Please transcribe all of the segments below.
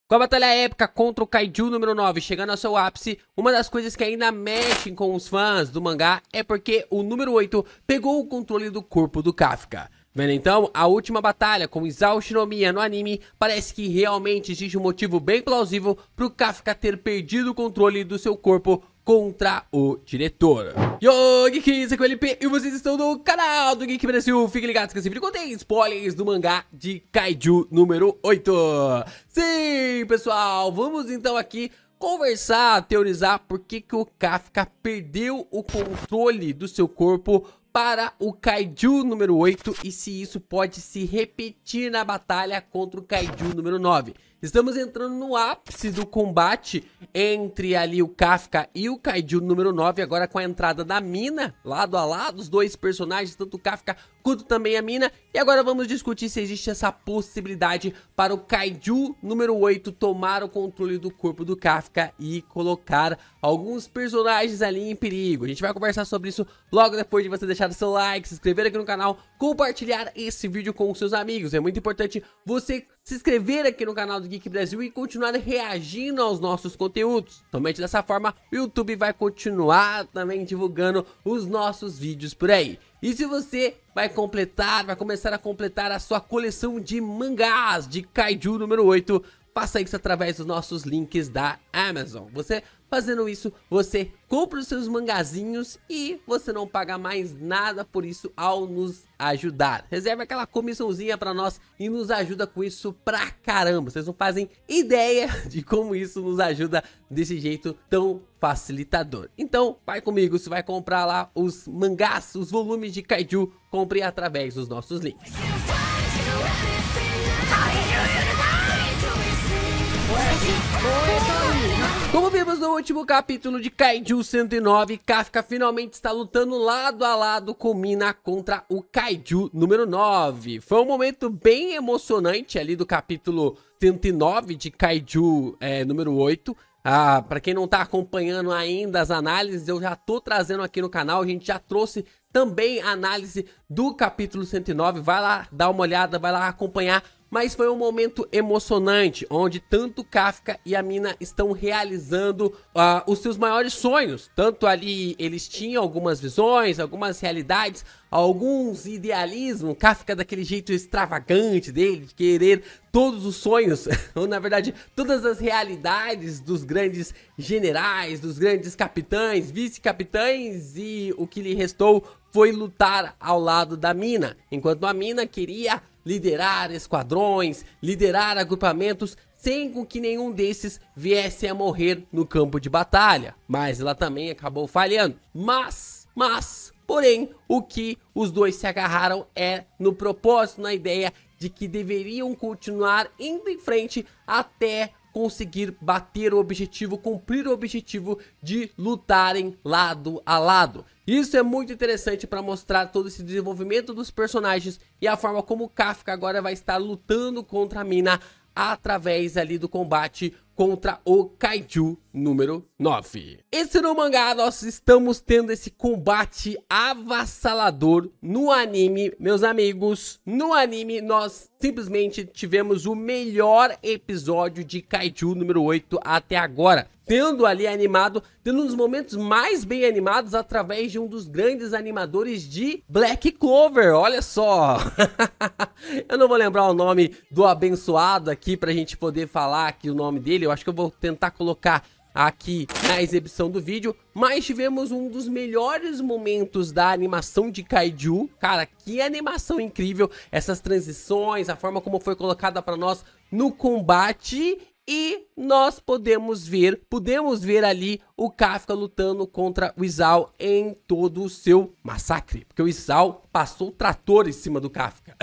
Com a batalha épica contra o Kaiju número 9 chegando ao seu ápice, uma das coisas que ainda mexem com os fãs do mangá é porque o número 8 pegou o controle do corpo do Kafka. Vendo então a última batalha com Isao Shinomiya no anime, parece que realmente existe um motivo bem plausível pro Kafka ter perdido o controle do seu corpo contra o diretor. Yo, Geeks, aqui é o LP e vocês estão no canal do Geek Brasil. Fiquem ligados que esse vídeo contém spoilers do mangá de Kaiju número 8. Sim, pessoal, vamos então aqui conversar, teorizar por que o Kafka perdeu o controle do seu corpo para o Kaiju número 8 e se isso pode se repetir na batalha contra o Kaiju número 9. Estamos entrando no ápice do combate entre ali o Kafka e o Kaiju número 9, agora com a entrada da Mina, lado a lado, os dois personagens, tanto o Kafka quanto também a Mina. E agora vamos discutir se existe essa possibilidade para o Kaiju número 8 tomar o controle do corpo do Kafka e colocar alguns personagens ali em perigo. A gente vai conversar sobre isso logo depois de você deixar o seu like, se inscrever aqui no canal, compartilhar esse vídeo com os seus amigos. É muito importante você se inscrever aqui no canal do Geek Brasil e continuar reagindo aos nossos conteúdos. Somente dessa forma o YouTube vai continuar também divulgando os nossos vídeos por aí. E se você vai começar a completar a sua coleção de mangás de Kaiju número 8, faça isso através dos nossos links da Amazon. Você fazendo isso, você compra os seus mangazinhos e você não paga mais nada por isso ao nos ajudar. Reserva aquela comissãozinha pra nós e nos ajuda com isso pra caramba. Vocês não fazem ideia de como isso nos ajuda desse jeito tão facilitador. Então, vai comigo, se vai comprar lá os mangás, os volumes de Kaiju, compre através dos nossos links. Como vimos no último capítulo de Kaiju 109, Kafka finalmente está lutando lado a lado com Mina contra o Kaiju número 9. Foi um momento bem emocionante ali do capítulo 109 de Kaiju número 8. Para quem não tá acompanhando ainda as análises, eu já tô trazendo aqui no canal, a gente já trouxe também a análise do capítulo 109, vai lá dar uma olhada, vai lá acompanhar. Mas foi um momento emocionante, onde tanto Kafka e a Mina estão realizando os seus maiores sonhos. Tanto ali eles tinham algumas visões, algumas realidades, alguns idealismos. Kafka daquele jeito extravagante dele, de querer todos os sonhos, ou na verdade todas as realidades dos grandes generais, dos grandes capitães, vice-capitães, e o que lhe restou foi lutar ao lado da Mina. Enquanto a Mina queria liderar esquadrões, liderar agrupamentos, sem com que nenhum desses viesse a morrer no campo de batalha. Mas ela também acabou falhando. Porém, o que os dois se agarraram é no propósito, na ideia de que deveriam continuar indo em frente até conseguir bater o objetivo, cumprir o objetivo de lutarem lado a lado. Isso é muito interessante para mostrar todo esse desenvolvimento dos personagens e a forma como o Kafka agora vai estar lutando contra a Mina através ali do combate contra o Kaiju número 9. Esse no mangá nós estamos tendo esse combate avassalador. No anime, meus amigos, no anime nós simplesmente tivemos o melhor episódio de Kaiju número 8 até agora. Tendo ali animado, tendo um dos momentos mais bem animados através de um dos grandes animadores de Black Clover, olha só. Eu não vou lembrar o nome do abençoado aqui pra gente poder falar aqui o nome dele, eu acho que eu vou tentar colocar aqui na exibição do vídeo, mas tivemos um dos melhores momentos da animação de Kaiju. Cara, que animação incrível, essas transições, a forma como foi colocada pra nós no combate. E nós podemos ver ali o Kafka lutando contra o Isao em todo o seu massacre. Porque o Isao passou o trator em cima do Kafka.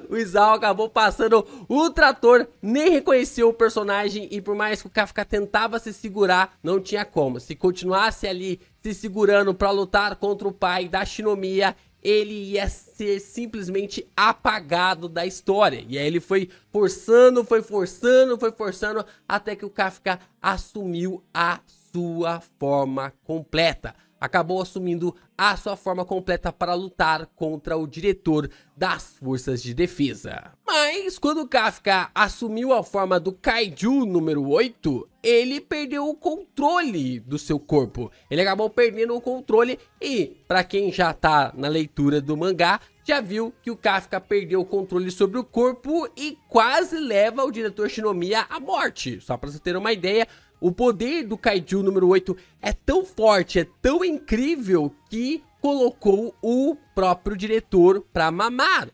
O Isao acabou passando o trator, nem reconheceu o personagem. E por mais que o Kafka tentava se segurar, não tinha como. Se continuasse ali se segurando para lutar contra o pai da Shinomiya, ele ia ser simplesmente apagado da história. E aí ele foi forçando, até que o Kafka assumiu a sua forma completa. acabou assumindo a sua forma completa para lutar contra o diretor das forças de defesa. Mas quando Kafka assumiu a forma do Kaiju número 8, ele perdeu o controle do seu corpo. Ele acabou perdendo o controle e, para quem já tá na leitura do mangá, já viu que o Kafka perdeu o controle sobre o corpo e quase leva o diretor Shinomiya à morte. Só para você ter uma ideia, o poder do Kaiju número 8 é tão forte, é tão incrível que colocou o próprio diretor pra mamar.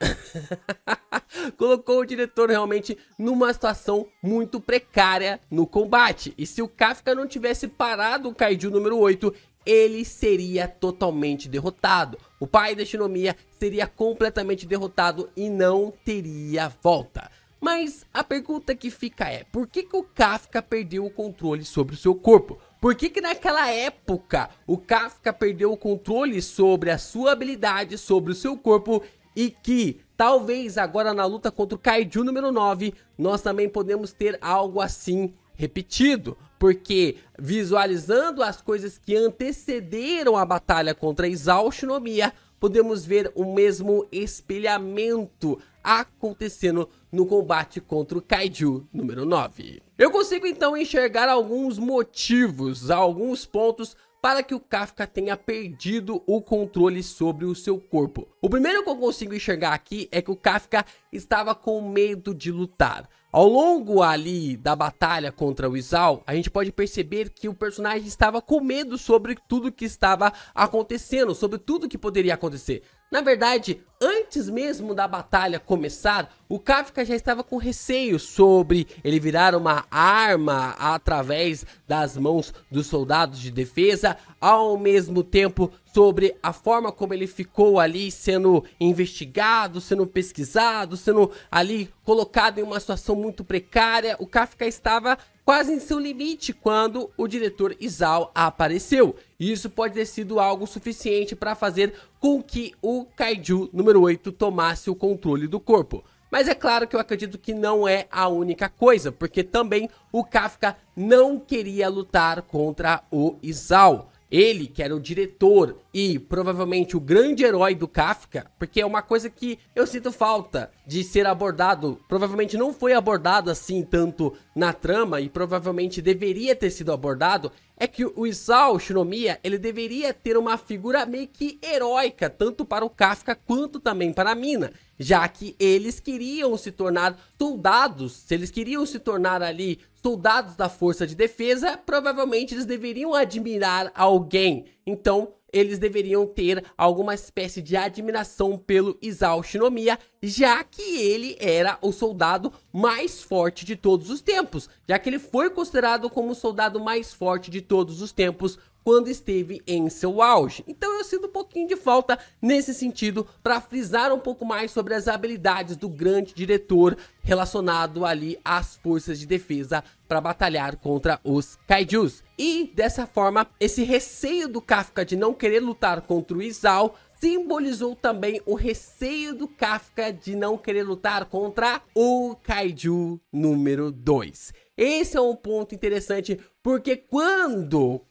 Colocou o diretor realmente numa situação muito precária no combate. E se o Kafka não tivesse parado o Kaiju número 8, ele seria totalmente derrotado. O pai da Shinomiya seria completamente derrotado e não teria volta. Mas a pergunta que fica é, por que o Kafka perdeu o controle sobre o seu corpo? Por que naquela época o Kafka perdeu o controle sobre a sua habilidade, sobre o seu corpo, e que talvez agora na luta contra o Kaiju número 9 nós também podemos ter algo assim repetido? Porque visualizando as coisas que antecederam a batalha contra Isao Shinomiya, podemos ver o mesmo espelhamento acontecendo no combate contra o Kaiju número 9. Eu consigo então enxergar alguns motivos, alguns pontos para que o Kafka tenha perdido o controle sobre o seu corpo. O primeiro que eu consigo enxergar aqui é que o Kafka estava com medo de lutar. Ao longo ali da batalha contra o Isao, a gente pode perceber que o personagem estava com medo sobre tudo que estava acontecendo, sobre tudo que poderia acontecer. Na verdade, antes mesmo da batalha começar, o Kafka já estava com receio sobre ele virar uma arma através das mãos dos soldados de defesa, ao mesmo tempo sobre a forma como ele ficou ali sendo investigado, sendo pesquisado, sendo ali colocado em uma situação muito precária. O Kafka estava quase em seu limite quando o diretor Isao apareceu. E isso pode ter sido algo suficiente para fazer com que o Kaiju número 8 tomasse o controle do corpo. Mas é claro que eu acredito que não é a única coisa, porque também o Kafka não queria lutar contra o Isao. Ele, que era o diretor e provavelmente o grande herói do Kafka, porque é uma coisa que eu sinto falta de ser abordado, provavelmente não foi abordado assim tanto na trama e provavelmente deveria ter sido abordado, é que o Isao Shinomiya, ele deveria ter uma figura meio que heróica, tanto para o Kafka quanto também para a Mina, já que eles queriam se tornar soldados, se eles queriam se tornar ali soldados da força de defesa, provavelmente eles deveriam admirar alguém. Então, eles deveriam ter alguma espécie de admiração pelo Isao Shinomiya, já que ele era o soldado mais forte de todos os tempos, já que ele foi considerado como o soldado mais forte de todos os tempos quando esteve em seu auge. Então eu sinto um pouquinho de falta nesse sentido para frisar um pouco mais sobre as habilidades do grande diretor relacionado ali às forças de defesa para batalhar contra os Kaijus. E dessa forma, esse receio do Kafka de não querer lutar contra o Isao simbolizou também o receio do Kafka de não querer lutar contra o Kaiju número 2. Esse é um ponto interessante, porque quando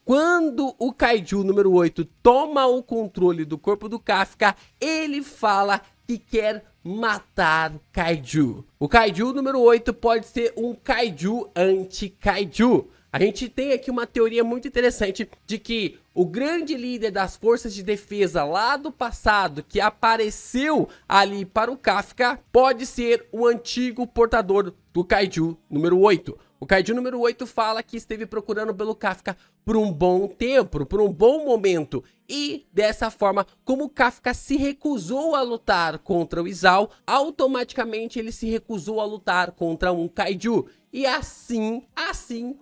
o Kaiju número 8 toma o controle do corpo do Kafka, ele fala que quer matar Kaiju. O Kaiju número 8 pode ser um Kaiju anti-Kaiju. A gente tem aqui uma teoria muito interessante de que o grande líder das forças de defesa lá do passado que apareceu ali para o Kafka pode ser o antigo portador do Kaiju número 8. O Kaiju número 8 fala que esteve procurando pelo Kafka por um bom tempo, por um bom momento. E dessa forma, como o Kafka se recusou a lutar contra o Isao, automaticamente ele se recusou a lutar contra um Kaiju. E assim,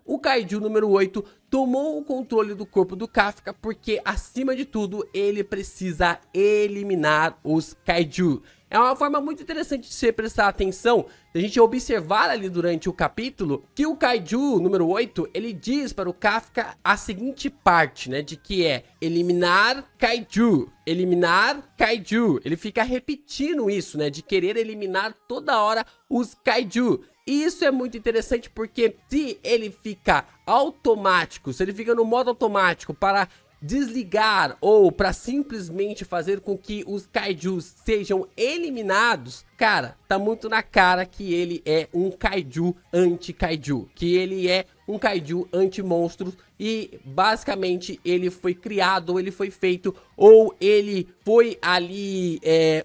o Kaiju número 8 tomou o controle do corpo do Kafka, porque acima de tudo, ele precisa eliminar os Kaiju. É uma forma muito interessante de você prestar atenção, de a gente observar ali durante o capítulo, que o Kaiju número 8, ele diz para o Kafka a seguinte parte, né, de que é eliminar Kaiju, eliminar Kaiju. Ele fica repetindo isso, né, de querer eliminar toda hora os Kaiju. E isso é muito interessante porque se ele fica automático, se ele fica no modo automático para desligar ou para simplesmente fazer com que os kaijus sejam eliminados, cara, tá muito na cara que ele é um kaiju anti-kaiju, que ele é um kaiju anti-monstros e basicamente ele foi criado, ou ele foi feito, ou ele foi ali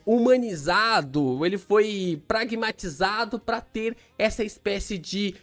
humanizado, ou ele foi pragmatizado para ter essa espécie de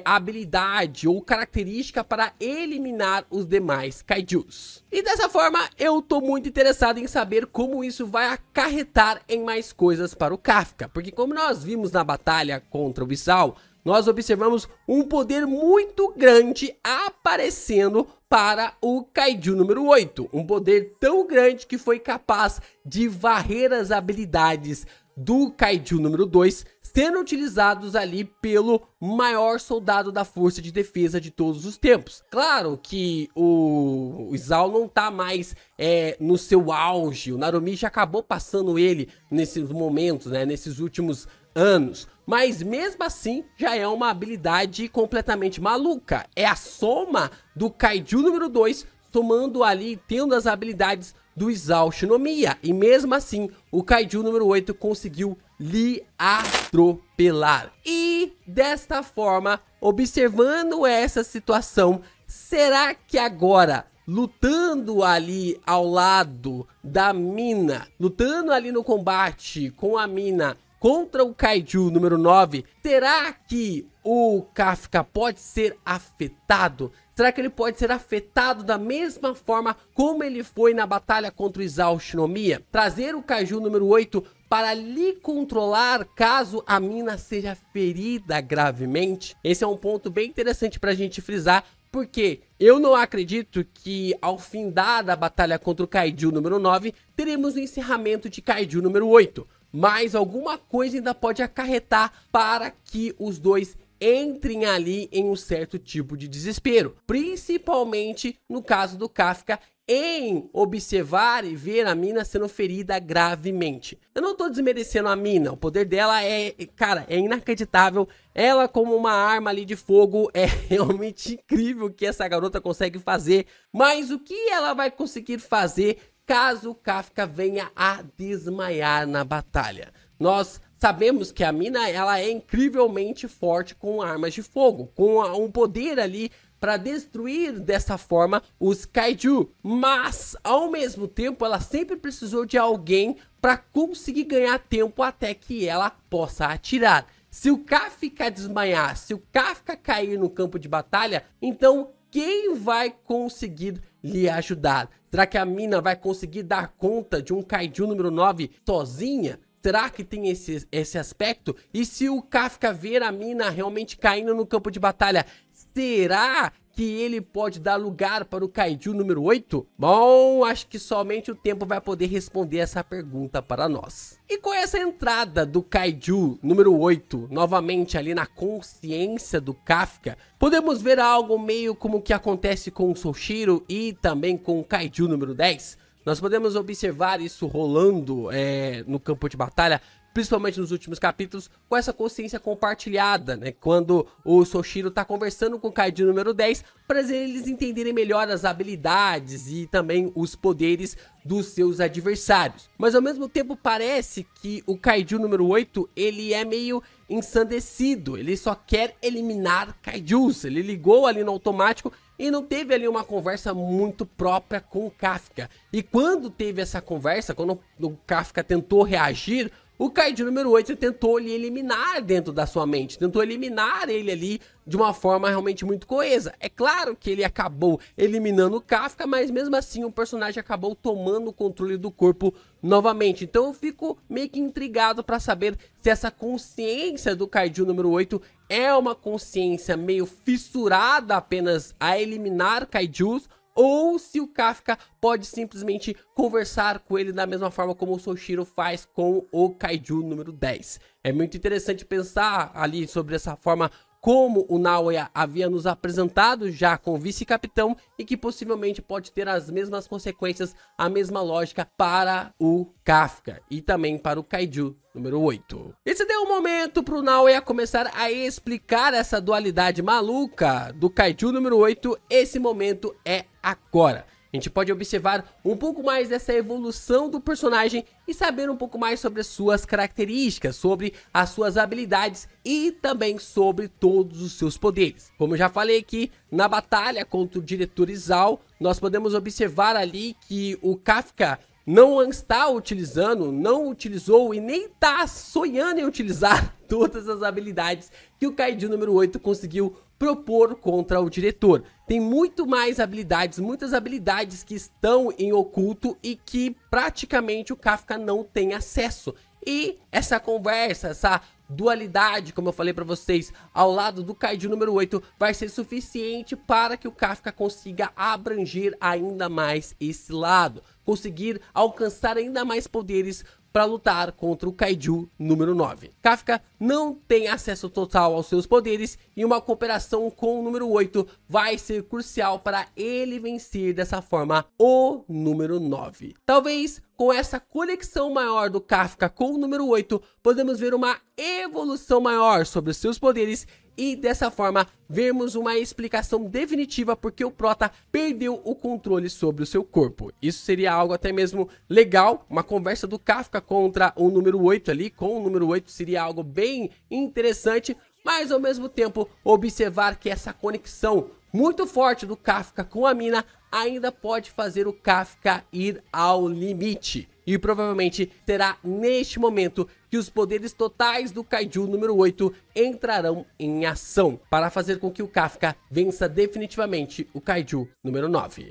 habilidade ou característica para eliminar os demais kaijus. E dessa forma eu tô muito interessado em saber como isso vai acarretar em mais coisas para o Kafka, porque como nós vimos na batalha contra o Visal, nós observamos um poder muito grande aparecendo para o Kaiju número 8. Um poder tão grande que foi capaz de varrer as habilidades do Kaiju número 2, sendo utilizados ali pelo maior soldado da força de defesa de todos os tempos. Claro que o Isao não tá mais no seu auge, o Narumi já acabou passando ele nesses momentos, né, nesses últimos anos, mas mesmo assim já é uma habilidade completamente maluca. É a soma do Kaiju número 2 somando ali, tendo as habilidades do Isao Shinomiya, e mesmo assim o Kaiju número 8 conseguiu lhe atropelar. E desta forma, observando essa situação, será que agora, lutando ali ao lado da Mina, lutando ali no combate com a Mina contra o Kaiju número 9, será que o Kafka pode ser afetado? Será que ele pode ser afetado da mesma forma como ele foi na batalha contra o Isao Shinomiya? Trazer o Kaiju número 8 para lhe controlar caso a Mina seja ferida gravemente? Esse é um ponto bem interessante para a gente frisar, porque eu não acredito que ao findar da batalha contra o Kaiju número 9, teremos o encerramento de Kaiju número 8. Mas alguma coisa ainda pode acarretar para que os dois entrem ali em um certo tipo de desespero. Principalmente no caso do Kafka, em observar e ver a Mina sendo ferida gravemente. Eu não tô desmerecendo a Mina, o poder dela cara, é inacreditável. Ela como uma arma ali de fogo é realmente incrível o que essa garota consegue fazer. Mas o que ela vai conseguir fazer caso o Kafka venha a desmaiar na batalha? Nós sabemos que a Mina, ela é incrivelmente forte com armas de fogo, com um poder ali para destruir dessa forma os kaiju, mas ao mesmo tempo ela sempre precisou de alguém para conseguir ganhar tempo até que ela possa atirar. Se o Kafka desmaiar, se o Kafka cair no campo de batalha, então quem vai conseguir lhe ajudar? Será que a Mina vai conseguir dar conta de um Kaiju número 9 sozinha? Será que tem esse aspecto? E se o Kafka ver a Mina realmente caindo no campo de batalha, será que ele pode dar lugar para o Kaiju número 8? Bom, acho que somente o tempo vai poder responder essa pergunta para nós. E com essa entrada do Kaiju número 8, novamente ali na consciência do Kafka, podemos ver algo meio como o que acontece com o Soshiro e também com o Kaiju número 10. Nós podemos observar isso rolando no campo de batalha, principalmente nos últimos capítulos, com essa consciência compartilhada, né? Quando o Soshiro tá conversando com o Kaiju número 10, para eles entenderem melhor as habilidades e também os poderes dos seus adversários. Mas ao mesmo tempo parece que o Kaiju número 8, ele é meio ensandecido, ele só quer eliminar Kaijus, ele ligou ali no automático e não teve ali uma conversa muito própria com o Kafka. E quando teve essa conversa, quando o Kafka tentou reagir, o Kaiju número 8 tentou lhe eliminar dentro da sua mente, tentou eliminar ele ali de uma forma realmente muito coesa. É claro que ele acabou eliminando o Kafka, mas mesmo assim o personagem acabou tomando o controle do corpo novamente. Então eu fico meio que intrigado para saber se essa consciência do Kaiju número 8 é uma consciência meio fissurada apenas a eliminar Kaijus, ou se o Kafka pode simplesmente conversar com ele da mesma forma como o Soshiro faz com o Kaiju número 10. É muito interessante pensar ali sobre essa forma como o Naoya havia nos apresentado já com o vice-capitão e que possivelmente pode ter as mesmas consequências, a mesma lógica para o Kafka e também para o Kaiju número 8. Esse deu um momento para o Naoya começar a explicar essa dualidade maluca do Kaiju número 8, esse momento é agora. a gente pode observar um pouco mais dessa evolução do personagem e saber um pouco mais sobre as suas características, sobre as suas habilidades e também sobre todos os seus poderes. Como eu já falei aqui, na batalha contra o diretor Izal, nós podemos observar ali que o Kafka não está utilizando, não utilizou e nem está sonhando em utilizar todas as habilidades que o Kaiju número 8 conseguiu propor contra o diretor. Tem muito mais habilidades, muitas habilidades que estão em oculto e que praticamente o Kafka não tem acesso. E essa conversa, essa dualidade, como eu falei pra vocês, ao lado do Kaiju número 8, vai ser suficiente para que o Kafka consiga abranger ainda mais esse lado, conseguir alcançar ainda mais poderes para lutar contra o Kaiju número 9. Kafka não tem acesso total aos seus poderes e uma cooperação com o número 8 vai ser crucial para ele vencer dessa forma o número 9. Talvez com essa conexão maior do Kafka com o número 8, podemos ver uma evolução maior sobre os seus poderes e dessa forma vermos uma explicação definitiva porque o Prota perdeu o controle sobre o seu corpo. Isso seria algo até mesmo legal, uma conversa do Kafka contra o número 8 ali, com o número 8 seria algo bem interessante, mas ao mesmo tempo observar que essa conexão muito forte do Kafka com a mina ainda pode fazer o Kafka ir ao limite. E provavelmente será neste momento que os poderes totais do Kaiju número 8 entrarão em ação para fazer com que o Kafka vença definitivamente o Kaiju número 9.